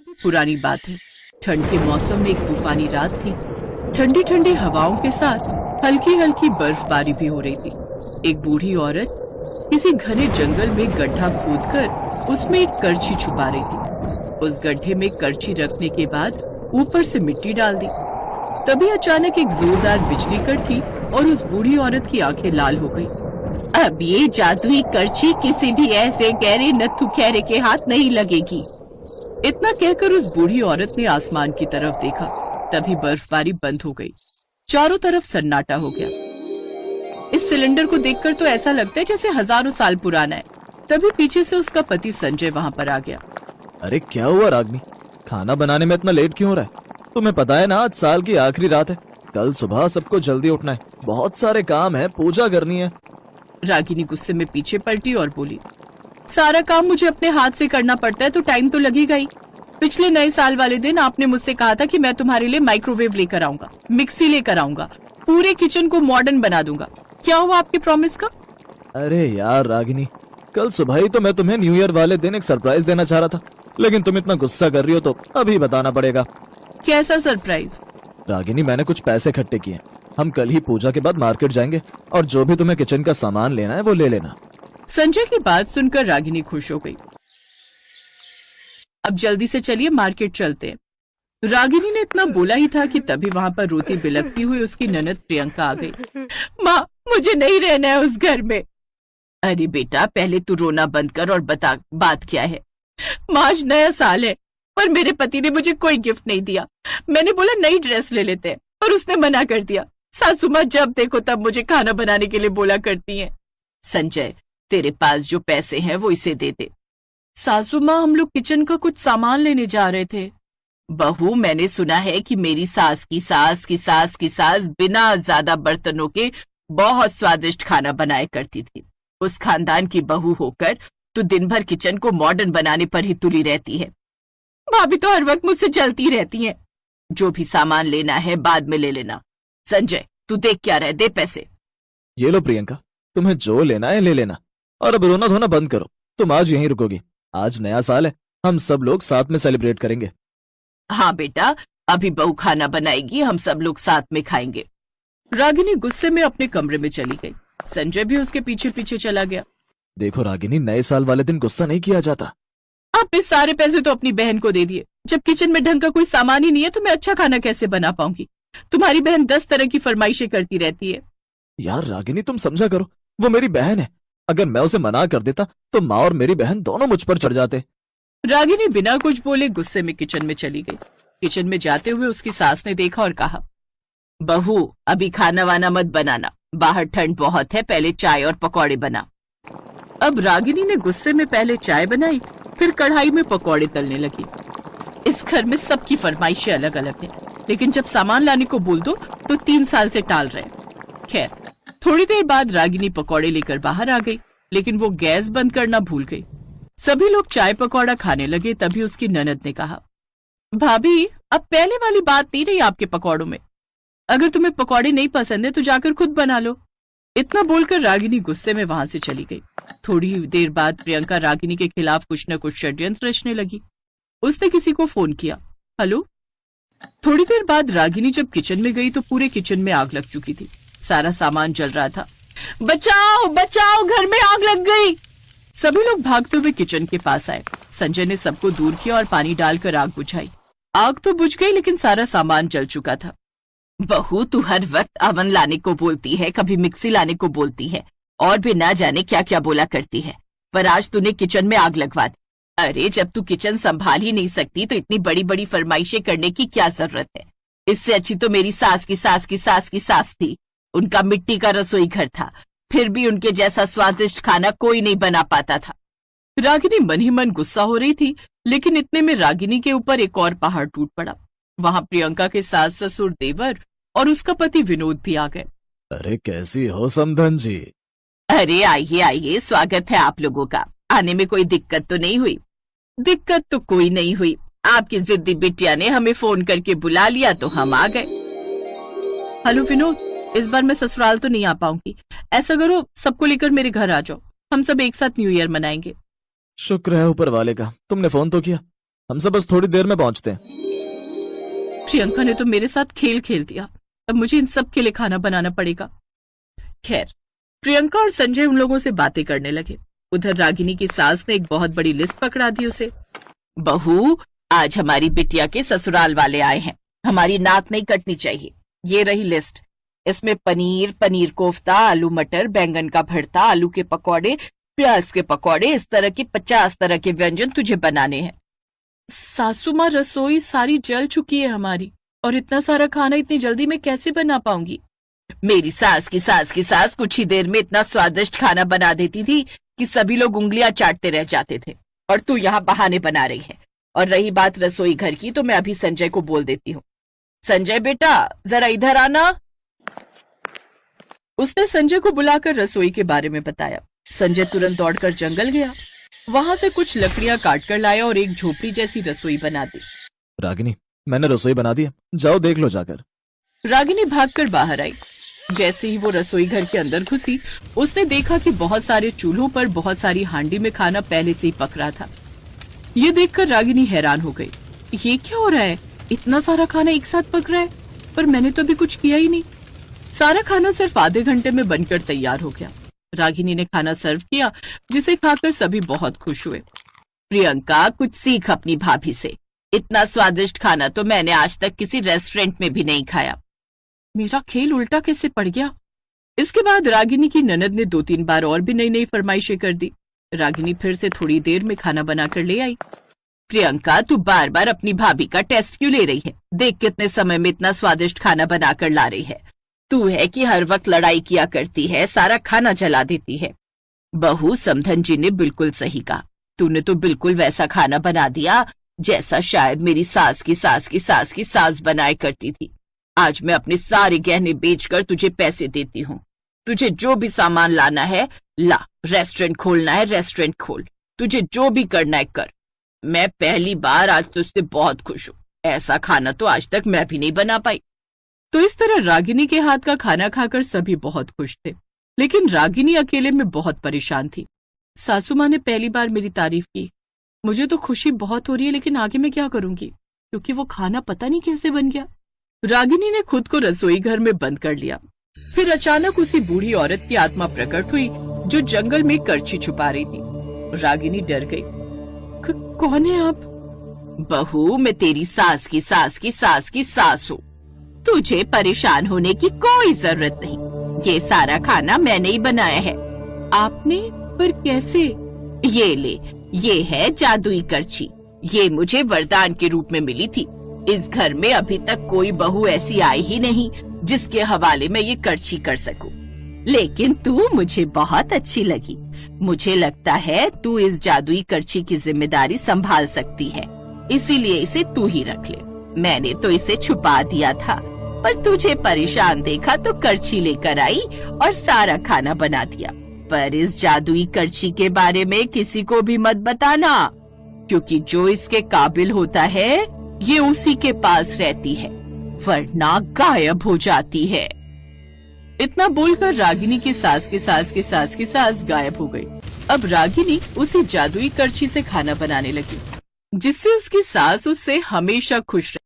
पुरानी बात है। ठंड के मौसम में एक तूफानी रात थी। ठंडी ठंडी हवाओं के साथ हल्की हल्की बर्फबारी भी हो रही थी। एक बूढ़ी औरत किसी घने जंगल में गड्ढा खोदकर उसमें एक करछी छुपा रही थी। उस गड्ढे में करछी रखने के बाद ऊपर से मिट्टी डाल दी। तभी अचानक एक जोरदार बिजली कड़की और उस बूढ़ी औरत की आंखें लाल हो गई। अब ये जादुई करछी किसी भी ऐसे गहरे नत्थु खैरे के हाथ नहीं लगेगी। इतना कहकर उस बूढ़ी औरत ने आसमान की तरफ देखा। तभी बर्फबारी बंद हो गई। चारों तरफ सन्नाटा हो गया। इस सिलेंडर को देखकर तो ऐसा लगता है जैसे हजारों साल पुराना है। तभी पीछे से उसका पति संजय वहाँ पर आ गया। अरे क्या हुआ रागिनी, खाना बनाने में इतना लेट क्यों हो रहा है? तुम्हें पता है ना आज साल की आखिरी रात है। कल सुबह सबको जल्दी उठना है, बहुत सारे काम है, पूजा करनी है। रागिनी गुस्से में पीछे पलटी और बोली, सारा काम मुझे अपने हाथ से करना पड़ता है तो टाइम तो लगेगा ही। पिछले नए साल वाले दिन आपने मुझसे कहा था कि मैं तुम्हारे लिए माइक्रोवेव लेकर आऊंगा, मिक्सी लेकर आऊंगा, पूरे किचन को मॉडर्न बना दूंगा। क्या हुआ आपके प्रॉमिस का? अरे यार रागिनी, कल सुबह ही तो मैं तुम्हें न्यू ईयर वाले दिन एक सरप्राइज देना चाह रहा था, लेकिन तुम इतना गुस्सा कर रही हो तो अभी बताना पड़ेगा। कैसा सरप्राइज? रागिनी, मैंने कुछ पैसे इकट्ठे किए। हम कल ही पूजा के बाद मार्केट जाएंगे और जो भी तुम्हें किचन का सामान लेना है वो ले लेना। संजय की बात सुनकर रागिनी खुश हो गई। अब जल्दी से चलिए, मार्केट चलते हैं। रागिनी ने इतना बोला ही था कि तभी वहाँ पर रोती बिलखती हुई उसकी ननद प्रियंका आ गई। माँ, मुझे नहीं रहना है उस घर में। अरे बेटा, पहले तू रोना बंद कर और बता बात क्या है। माँ, आज नया साल है और मेरे पति ने मुझे कोई गिफ्ट नहीं दिया। मैंने बोला नई ड्रेस ले लेते हैं और उसने मना कर दिया। सासू माँ जब देखो तब मुझे खाना बनाने के लिए बोला करती हैं। संजय, तेरे पास जो पैसे हैं वो इसे दे दे। सासू माँ, हम लोग किचन का कुछ सामान लेने जा रहे थे। बहू, मैंने सुना है कि मेरी सास की सास की सास की सास बिना ज्यादा बर्तनों के बहुत स्वादिष्ट खाना बनाया करती थी। उस खानदान की बहू होकर तू दिन भर किचन को मॉडर्न बनाने पर ही तुली रहती है। भाभी तो हर वक्त मुझसे जलती रहती हैं। जो भी सामान लेना है बाद में ले लेना। संजय, तू देख क्या रहे, दे पैसे। ये लो प्रियंका, तुम्हें जो लेना है ले लेना और अब रोना धोना बंद करो। तुम आज यहीं रुकोगी। आज नया साल है, हम सब लोग साथ में सेलिब्रेट करेंगे। हाँ बेटा, अभी बहू खाना बनाएगी, हम सब लोग साथ में खाएंगे। रागिनी गुस्से में अपने कमरे में चली गई। संजय भी उसके पीछे पीछे चला गया। देखो रागिनी, नए साल वाले दिन गुस्सा नहीं किया जाता। आपने सारे पैसे तो अपनी बहन को दे दिए। जब किचन में ढंग का कोई सामान ही नहीं है तो मैं अच्छा खाना कैसे बना पाऊंगी? तुम्हारी बहन 10 तरह की फरमाइशें करती रहती है। यार रागिनी, तुम समझा करो, वो मेरी बहन है। अगर मैं उसे मना कर देता तो माँ और मेरी बहन दोनों मुझ पर चढ़ जाते। रागिनी बिना कुछ बोले गुस्से में किचन में चली गई। किचन में जाते हुए उसकी सास ने देखा और कहा, बहू, अभी खाना वाना मत बनाना, बाहर ठंड बहुत है, पहले चाय और पकौड़े बना। अब रागिनी ने गुस्से में पहले चाय बनाई, फिर कढ़ाई में पकौड़े तलने लगी। इस घर में सबकी फरमाइशें अलग अलग हैं, लेकिन जब सामान लाने को बोल दो तो 3 साल से टाल रहे। खैर, थोड़ी देर बाद रागिनी पकौड़े लेकर बाहर आ गई, लेकिन वो गैस बंद करना भूल गई। सभी लोग चाय पकौड़ा खाने लगे। तभी उसकी ननद ने कहा, भाभी, अब पहले वाली बात नहीं रही आपके पकौड़ों में। अगर तुम्हें पकौड़े नहीं पसंद है तो जाकर खुद बना लो। इतना बोलकर रागिनी गुस्से में वहां से चली गई। थोड़ी देर बाद प्रियंका रागिनी के खिलाफ कुछ न कुछ षड्यंत्र रचने लगी। उसने किसी को फोन किया। हेलो। थोड़ी देर बाद रागिनी जब किचन में गई तो पूरे किचन में आग लग चुकी थी। सारा सामान जल रहा था। बचाओ बचाओ, घर में आग लग गई। सभी लोग भागते हुए किचन के पास आए। संजय ने सबको दूर किया और पानी डालकर आग बुझाई। आग तो बुझ गई, लेकिन सारा सामान जल चुका था। बहू, तू हर वक्त अवन लाने को बोलती है, कभी मिक्सी लाने को बोलती है और भी ना जाने क्या क्या बोला करती है, पर आज तूने किचन में आग लगवा दी। अरे, जब तू किचन संभाल ही नहीं सकती तो इतनी बड़ी बड़ी फरमाइशें करने की क्या जरूरत है? इससे अच्छी तो मेरी सास की सास की सास की सास थी। उनका मिट्टी का रसोई घर था, फिर भी उनके जैसा स्वादिष्ट खाना कोई नहीं बना पाता था। रागिनी मन ही मन गुस्सा हो रही थी, लेकिन इतने में रागिनी के ऊपर एक और पहाड़ टूट पड़ा। वहां प्रियंका के सास ससुर देवर और उसका पति विनोद भी आ गए। अरे कैसी हो समधन जी? अरे आइए आइए, स्वागत है आप लोगों का। आने में कोई दिक्कत तो नहीं हुई? दिक्कत तो कोई नहीं हुई। आपकी जिद्दी बिटिया ने हमें फोन करके बुला लिया तो हम आ गए। हेलो विनोद, इस बार मैं ससुराल तो नहीं आ पाऊंगी। ऐसा करो, सबको लेकर मेरे घर आ जाओ, हम सब एक साथ न्यू ईयर मनाएंगे। शुक्र है ऊपर वाले का, तुमने फोन तो किया। हम सब बस थोड़ी देर में पहुंचते हैं। प्रियंका ने तो मेरे साथ खेल खेल दिया, अब मुझे इन सब के लिए खाना बनाना पड़ेगा। खैर, प्रियंका और संजय उन लोगों से बातें करने लगे। उधर रागिनी की सास ने एक बहुत बड़ी लिस्ट पकड़ा दी उसे। बहू, आज हमारी बिटिया के ससुराल वाले आए हैं, हमारी नाक नहीं कटनी चाहिए। ये रही लिस्ट, इसमें पनीर, पनीर कोफ्ता, आलू मटर, बैंगन का भरता, आलू के पकौड़े, प्याज के पकौड़े, इस तरह के 50 तरह के व्यंजन तुझे बनाने हैं। सासू माँ, रसोई सारी जल चुकी है हमारी, और इतना सारा खाना इतनी जल्दी में कैसे बना पाऊंगी? मेरी सास की सास कुछ ही देर में इतना स्वादिष्ट खाना बना देती थी कि सभी लोग उंगलियां चाटते रह जाते थे, और तू यहाँ बहाने बना रही है। और रही बात रसोई घर की, तो मैं अभी संजय को बोल देती हूँ। संजय बेटा, जरा इधर आना। उसने संजय को बुलाकर रसोई के बारे में बताया। संजय तुरंत दौड़कर जंगल गया, वहां से कुछ लकड़ियां काटकर लाया और एक झोपड़ी जैसी रसोई बना दी। रागिनी, मैंने रसोई बना दी है, जाओ देख लो जाकर। रागिनी भागकर बाहर आई। जैसे ही वो रसोई घर के अंदर घुसी, उसने देखा कि बहुत सारे चूल्हों पर बहुत सारी हांडी में खाना पहले से ही पक रहा था। ये देखकर रागिनी हैरान हो गई। ये क्या हो रहा है? इतना सारा खाना एक साथ पक रहा है, पर मैंने तो अभी कुछ किया ही नहीं। सारा खाना सिर्फ आधे घंटे में बनकर तैयार हो गया। रागिनी ने खाना सर्व किया, जिसे खाकर सभी बहुत खुश हुए। प्रियंका, कुछ सीख अपनी भाभी से। इतना स्वादिष्ट खाना तो मैंने आज तक किसी रेस्टोरेंट में भी नहीं खाया। मेरा खेल उल्टा कैसे पड़ गया? इसके बाद रागिनी की ननद ने 2-3 बार और भी नई नई फरमाइशें कर दी। रागिनी फिर से थोड़ी देर में खाना बनाकर ले आई। प्रियंका, तू बार बार अपनी भाभी का टेस्ट क्यों ले रही है? देख कितने समय में इतना स्वादिष्ट खाना बनाकर ला रही है। तू है कि हर वक्त लड़ाई किया करती है, सारा खाना जला देती है। बहू, समधन जी ने बिल्कुल सही कहा। तूने तो बिल्कुल वैसा खाना बना दिया जैसा शायद मेरी सास की सास की सास की सास बनाया करती थी। आज मैं अपने सारे गहने बेचकर तुझे पैसे देती हूँ। तुझे जो भी सामान लाना है ला, रेस्टोरेंट खोलना है रेस्टोरेंट खोल, तुझे जो भी करना है कर। मैं पहली बार आज तुझसे बहुत खुश हूँ, ऐसा खाना तो आज तक मैं भी नहीं बना पाई। तो इस तरह रागिनी के हाथ का खाना खाकर सभी बहुत खुश थे, लेकिन रागिनी अकेले में बहुत परेशान थी। सासू माँ ने पहली बार मेरी तारीफ की, मुझे तो खुशी बहुत हो रही है, लेकिन आगे मैं क्या करूंगी, क्योंकि वो खाना पता नहीं कैसे बन गया। रागिनी ने खुद को रसोई घर में बंद कर लिया। फिर अचानक उसी बूढ़ी औरत की आत्मा प्रकट हुई जो जंगल में करछी छुपा रही थी। रागिनी डर गई। कौन है आप? बहू, मैं तेरी सास की सास की सास की सास हूँ। तुझे परेशान होने की कोई जरूरत नहीं, ये सारा खाना मैंने ही बनाया है। आपने? पर कैसे? ये ले, ये है जादुई करछी। ये मुझे वरदान के रूप में मिली थी। इस घर में अभी तक कोई बहू ऐसी आई ही नहीं जिसके हवाले मैं ये करछी कर सकूं। लेकिन तू मुझे बहुत अच्छी लगी। मुझे लगता है तू इस जादुई करछी की जिम्मेदारी संभाल सकती है, इसीलिए इसे तू ही रख ले। मैंने तो इसे छुपा दिया था, पर तुझे परेशान देखा तो करछी लेकर आई और सारा खाना बना दिया। पर इस जादुई करछी के बारे में किसी को भी मत बताना, क्योंकि जो इसके काबिल होता है ये उसी के पास रहती है, वरना गायब हो जाती है। इतना बोलकर रागिनी की सास की सास की सास की सास गायब हो गई। अब रागिनी उसी जादुई करछी से खाना बनाने लगी, जिससे उसकी सास उससे हमेशा खुश